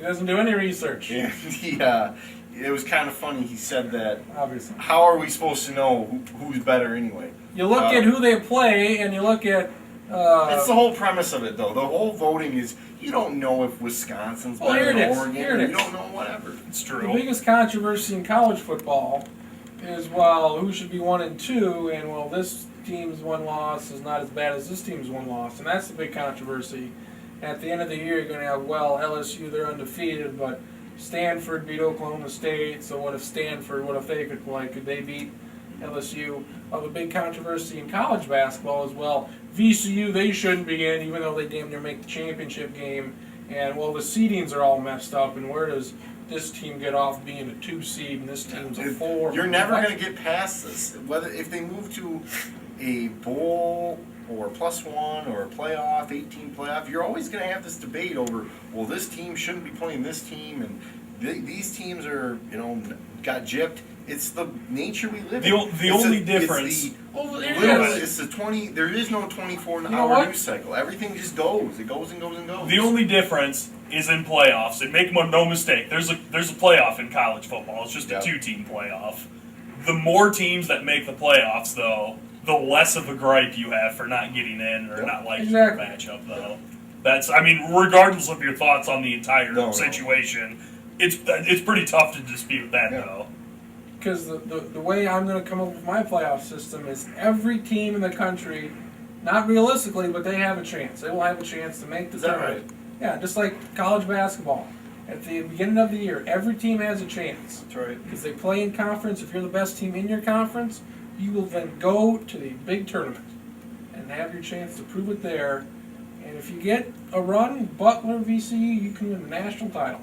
doesn't do any research. And it was kind of funny. He said that, obviously. How are we supposed to know who's better anyway? You look at who they play, and you look at... it's the whole premise of it, though. The whole voting is, you don't know if Wisconsin's better than Oregon. You don't know whatever. It's true. The biggest controversy in college football is, well, who should be 1 and 2, and, well, this team's one loss is not as bad as this team's one loss, and that's the big controversy. And at the end of the year, you're going to have, well, LSU, they're undefeated, but Stanford beat Oklahoma State, so what if they could they beat LSU? Well, the big controversy in college basketball is, well, VCU, they shouldn't be in, even though they damn near make the championship game, and, well, the seedings are all messed up, and where does this team get off being a 2 seed and this team's a 4? You're never going to get past this. Whether if they move to a bowl or +1 or a playoff, 18 playoff, you're always going to have this debate over, well, this team shouldn't be playing this team, and these teams are, got gypped. It's the nature we live in. The only difference. It's the 20. There is no 24-hour news cycle. Everything just goes. It goes and goes and goes. The only difference is in playoffs. And make no mistake, there's a playoff in college football. It's just a 2-team playoff. The more teams that make the playoffs, though, the less of a gripe you have for not getting in or not liking the matchup, though. Regardless of your thoughts on the entire situation, it's pretty tough to dispute that, though. Because the way I'm going to come up with my playoff system is every team in the country, not realistically, but they have a chance. They will have a chance to make the tournament. Right? Yeah, just like college basketball. At the beginning of the year, every team has a chance. That's right. Because they play in conference. If you're the best team in your conference, you will then go to the big tournament and have your chance to prove it there. And if you get a run, Butler, VCU, you can win the national title.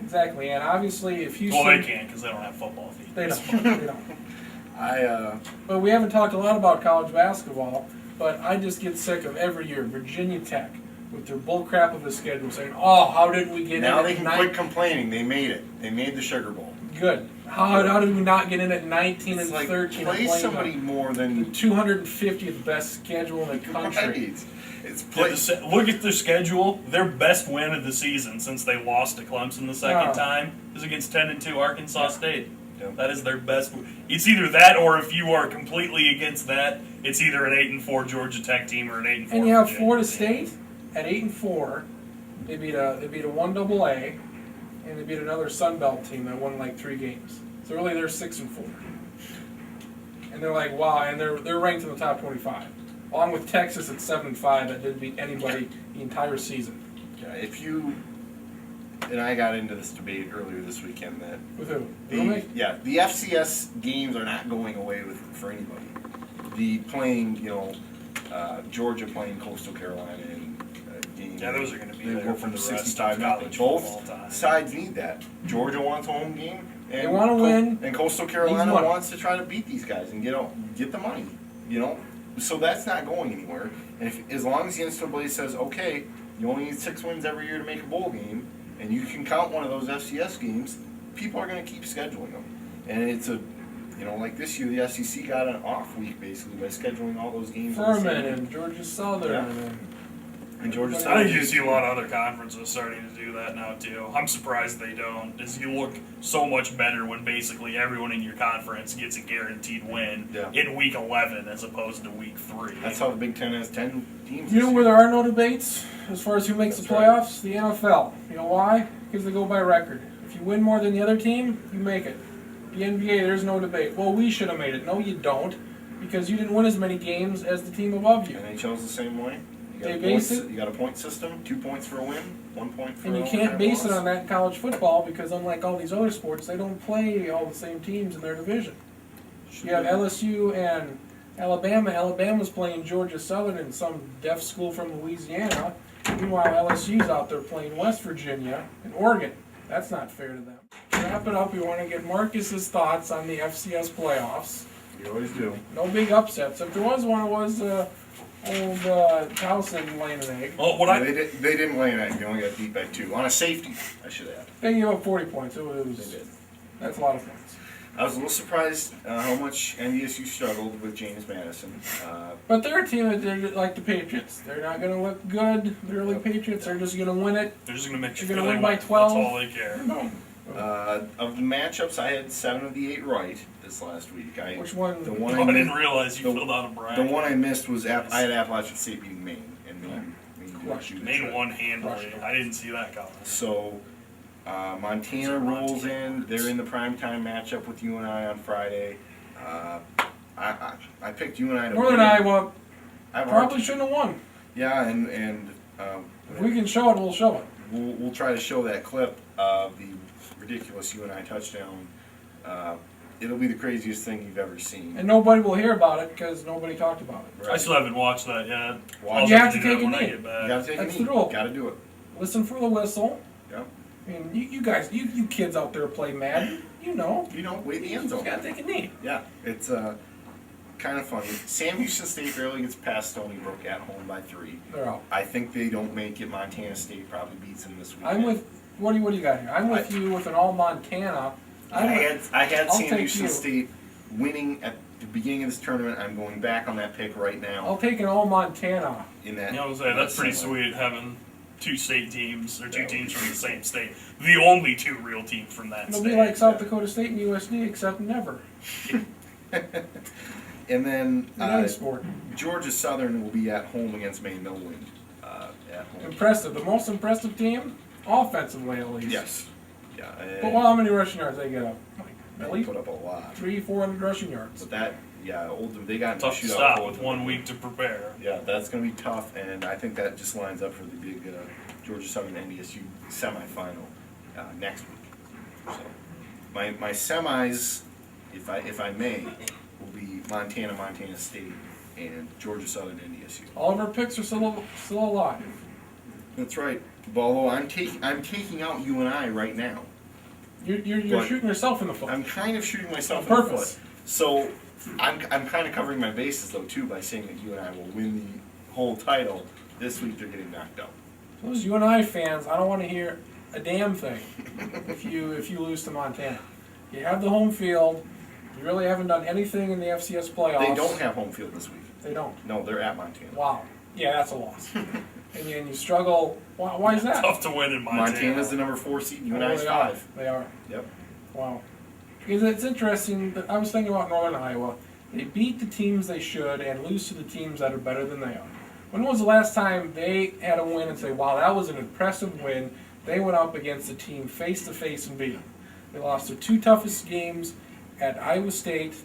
Exactly, and obviously if you they can't because they don't have football teams. They don't. But we haven't talked a lot about college basketball, but I just get sick of every year Virginia Tech with their bullcrap of a schedule saying, oh, how did we get in now they can quit complaining. They made it. They made the Sugar Bowl. Good. How did we not get in at 19 and 13? Play somebody more than the 250th best schedule in the country. Look at their schedule. Their best win of the season since they lost to Clemson the second time is against 10-2 Arkansas State. That is their best. It's either that, or if you are completely against that, it's either an 8-4 Georgia Tech team or an 8-4. And you have Florida State at 8-4. They beat a 1AA, and they beat another Sun Belt team that won like 3 games. So really, they're 6-4. And they're like, wow, and they're ranked in the top 25. Along with Texas at 7-5, that didn't beat anybody the entire season. Yeah, and I got into this debate earlier this weekend that with who? The FCS games are not going away for anybody. The playing, Georgia playing Coastal Carolina and those are going to be there from the 65 college Both sides need that. Georgia wants a home game, and they want to win, and Coastal Carolina wants to try to beat these guys and get the money. So that's not going anywhere. And as long as the NCAA says, okay, you only need 6 wins every year to make a bowl game, and you can count one of those FCS games, people are going to keep scheduling them. And it's like this year, the SEC got an off week basically by scheduling all those games. Furman and Georgia Southern and Georgia Southern. I think you see a lot of other conferences starting to do that now too. I'm surprised they don't. As you look so much better when basically everyone in your conference gets a guaranteed win in week 11 as opposed to week 3. That's how the Big Ten has 10 teams. You know where there are no debates as far as who makes the playoffs? The NFL. You know why? Because they go by record. If you win more than the other team, you make it. The NBA, there's no debate. Well, we should have made it. No, you don't, because you didn't win as many games as the team above you. NHL's the same way. You got a point system, 2 points for a win, 1 point for a loss. And you can't base it on that in college football because unlike all these other sports, they don't play all the same teams in their division. You have LSU and Alabama. Alabama's playing Georgia Southern in some deaf school from Louisiana. Meanwhile, LSU's out there playing West Virginia and Oregon. That's not fair to them. To wrap it up, we want to get Marcus's thoughts on the FCS playoffs. You always do. No big upsets. If there was one, it was old Towson laying an egg. They didn't lay an egg. They only got beat by 2. On a safety, I should add. They gave up 40 points. They did. That's a lot of points. I was a little surprised how much NDSU struggled with James Madison. But they're a team that they're like the Patriots. They're not going to look good. They're like Patriots. They're just going to win it. They're just going to make They're sure gonna they win by win. 12. That's all they care. No. Of the matchups, I had 7 of the 8 right this last week. Which one? The Oh, one I didn't realize you filled out a The bracket. one I missed was I had Appalachian State beating Maine, and Maine Crushed. didn't Maine shoot. won handily. Crushed. I didn't see that coming. So Montana rolls in. They're in the primetime matchup with UNI on Friday. I picked UNI to Northern win. Iowa I've probably shouldn't have won. Yeah, and If we can show it, we'll show it. we'll try to show that clip of the ridiculous UNI touchdown. It'll be the craziest thing you've ever seen. And nobody will hear about it because nobody talked about it. I still haven't watched that yet. Watch You it. have to do that take a when I knee. get back. You gotta take That's a the knee. rule. Gotta do it. Listen for the whistle. Yep. I mean, you guys, you kids out there play Madden, you know. Wait in the end You zone. gotta take a knee. Yeah, it's kind of funny. Sam Houston State barely gets past Stony Brook at home by 3. They're out. I think they don't make it. Montana State probably beats them this week. I'm with. What do you got here? I'm with you with an all Montana. I had I'll Sam take Houston you. State winning at the beginning of this tournament. I'm going back on that pick right now. I'll take an all Montana. In that, You know what I'm saying? That's pretty semi. sweet having 2 state teams, or 2 Yeah. teams from the same state. The only 2 real teams from that It'll state. be like South Dakota State and USD, except never. And then In any sport. Georgia Southern will be at home against Maine. They'll win at home. Impressive. The most impressive team, offensively at least. Yes. Yeah. But well, how many rushing yards they get up? At They least put up a lot. 300-400 rushing yards. But that, yeah, they got into a Tough to shootout stop both with of 1 them. week to prepare. Yeah, that's going to be tough, and I think that just lines up for the big Georgia Southern NDSU semifinal next week. So, my semis, if I may, will be Montana State, and Georgia Southern NDSU. All of our picks are still alive. That's right. Although I'm taking out UNI right now. You're But shooting yourself in the foot. I'm kind of shooting myself On in the purpose. foot. So I'm kind of covering my bases though too by saying that UNI will win the whole title. This week they're getting knocked out. Those UNI fans, I don't want to hear a damn thing if you lose to Montana. You have the home field. You really haven't done anything in the FCS playoffs. They don't have home field this week. They don't. No, they're at Montana. Wow. Yeah, that's a loss. And you struggle. Why is that? Tough to win in Montana. Montana's the number 4 seed. UNI's they are. 5. They are. Yep. Wow. Because it's interesting that I was thinking about Northern Iowa. They beat the teams they should and lose to the teams that are better than they are. When was the last time they had a win and say, wow, that was an impressive win? They went up against a team face to face and beat them. They lost their 2 toughest games at Iowa State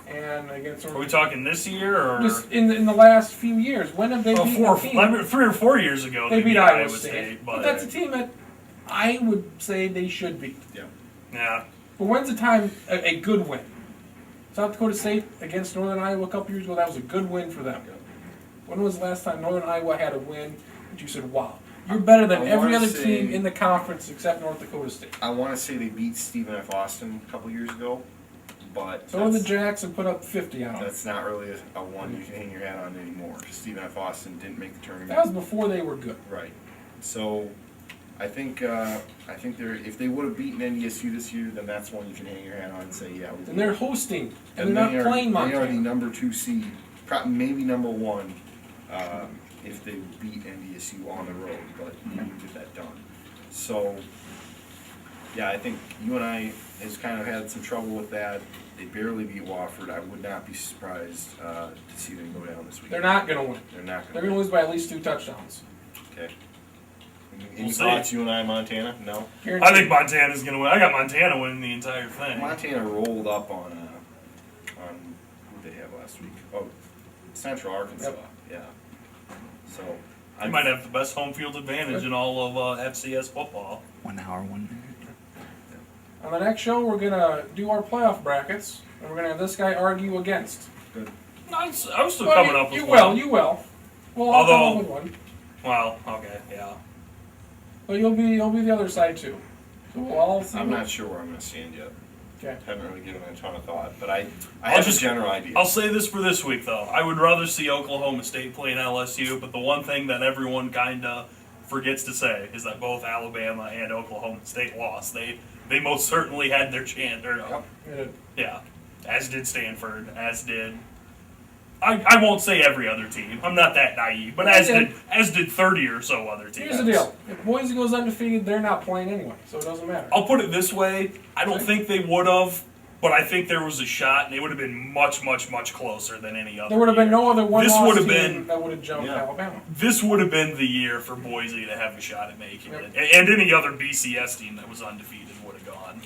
and against. Are we talking this year or Just in the last few years? When have they beaten a team? 3 or 4 years ago? They beat Iowa State. State, But that's a team that I would say they should beat. Yeah. yeah. But when's the time a good win? South Dakota State against Northern Iowa a couple years ago, that was a good win for them. When was the last time Northern Iowa had a win that you said, wow, you're better than I every wanna other say- team in the conference except North Dakota State? I want to say they beat Stephen F. Austin a couple years ago, but So did the Jacks and put up 50 on them. that's not really a one you can hang your hat on anymore. Stephen F. Austin didn't make the tournament. That was before they were good. Right. So, I think they're if they would have beaten NDSU this year, then that's one you can hang your hat on and say, yeah. We And they're hosting, and and they're not playing They are the Montana. number 2 seed, maybe number 1, if they beat NDSU on the road, but you didn't get that done. So, yeah, I think UNI has kind of had some trouble with that. They barely beat Wofford. I would not be surprised to see them go down this week. They're not going to win. They're not They're going going to lose by at least 2 touchdowns. Okay. Any We'll see. thoughts, UNI, Montana? No? I think Montana's going to win. I got Montana winning the entire thing. Montana rolled up on who did they have last week? Oh, Central Arkansas. Yep. Yeah. So They might have the best home field advantage in all of FCS football. 1 hour, 1 minute. On the next show, we're going to do our playoff brackets, and we're going to have this guy argue against. good. I was still Well, coming up with you one. will. Well, I'll come Although- up with one. Well, okay, yeah. But you'll be the other side too. So we'll all see. I'm not sure where I'm going to stand yet. Okay. Haven't really given it a ton of thought, but I I'll have just- a general idea. I'll say this for this week, though. I would rather see Oklahoma State playing LSU, but the one thing that everyone kind of forgets to say is that both Alabama and Oklahoma State lost. They most certainly had their chance. Yeah, as did Stanford, as did. I won't say every other team. I'm not that naive, but as did 30 or so other teams. Here's the deal: if Boise goes undefeated, they're not playing anyway, so it doesn't matter. I'll put it this way: I don't think they would have, but I think there was a shot, and they would have been much, much, much closer than any other. There would have been no other one-loss team been, that would have jumped Alabama. This would have been the year for Boise to have a shot at making it, and any other BCS team that was undefeated would have gone.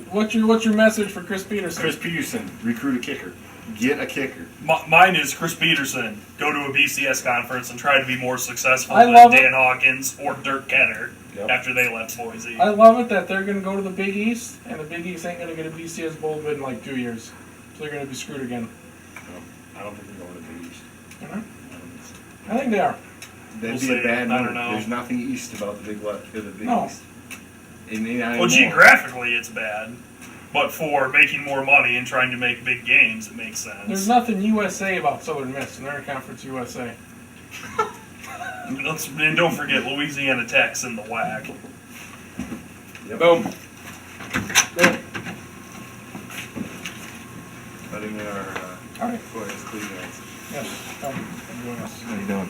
What's your message for Chris Peterson? Chris Peterson, recruit a kicker. Get a kicker. Mine is Chris Peterson. Go to a BCS conference and try to be more successful I than love Dan Hawkins or Dirk Kenner after they left Boise. I love it that they're going to go to the Big East, and the Big East ain't going to get a BCS bowl bid in like 2 years. So they're going to be screwed again. No, I don't think they're going to the Big East. I think they are. That'd be a bad move. There's nothing east about the Big East. Well, geographically it's bad. But for making more money and trying to make big games, it makes sense. There's nothing USA about Southern Miss, and they're in Conference USA. And don't forget Louisiana Tech's in the WAC. Yep. Boom. Letting in our All right. Cleveland. Yes. I'm doing this. How you doing?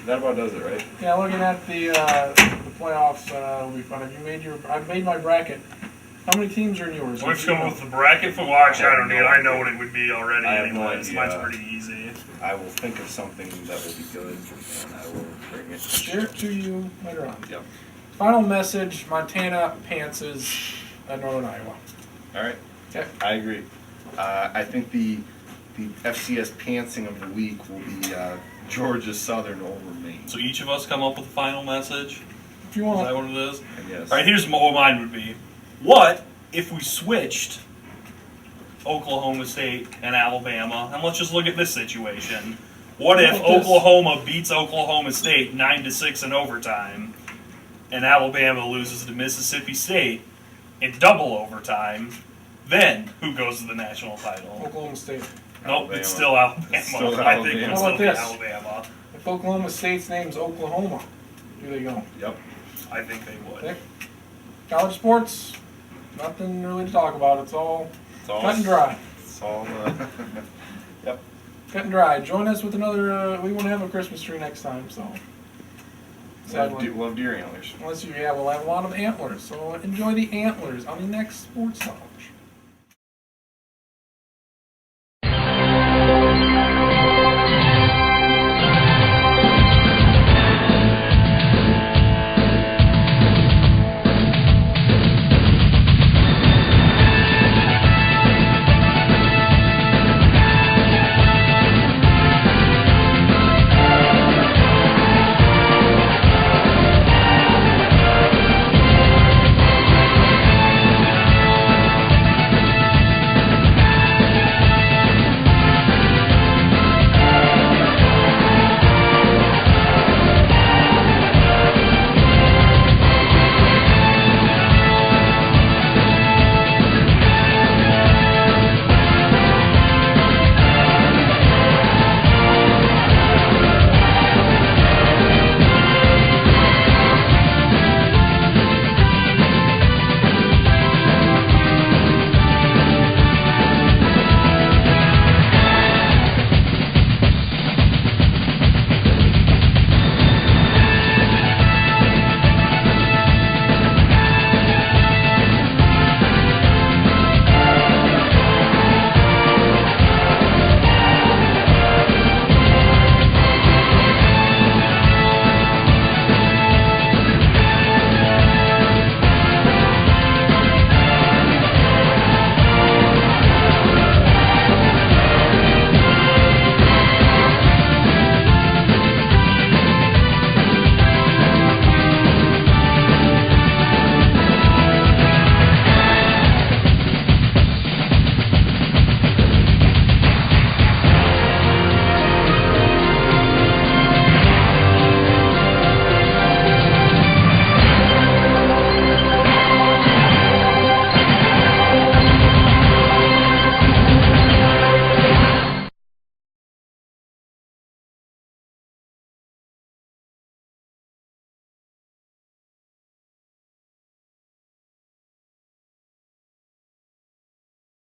That about does it, right? Yeah, looking at the playoffs will be fun. Have you made your? I've made my bracket. How many teams are in yours? Let's go with the bracket for watch. I don't need it. I know what it would be already. I have no anyways. idea. Mine's pretty easy. I will think of something that will be good, and I will bring it. Share it to you later on. Yep. Final message: Montana pantses at Northern Iowa. All right. Okay. I agree. I think the FCS pantsing of the week will be Georgia Southern over Maine. So each of us come up with a final message. If you Is want. that what it is? Yes. All right. Here's what mine would be. What if we switched Oklahoma State and Alabama? And let's just look at this situation. What if Oklahoma beats Oklahoma State 9-6 in overtime, and Alabama loses to Mississippi State in double overtime? Then who goes to the national title? Oklahoma State. Nope, it's still Alabama. I think it How would about still be this? Alabama. If Oklahoma State's name's Oklahoma, do they go? Yep. I think they would. Okay. College sports, nothing really to talk about. It's all cut and dry. It's all. Yep. Cut and dry. Join us with another. We won't have a Christmas tree next time, so. Sadly. Love deer antlers. Unless we'll have a lot of antlers. So enjoy the antlers on the next Sports Knowledge.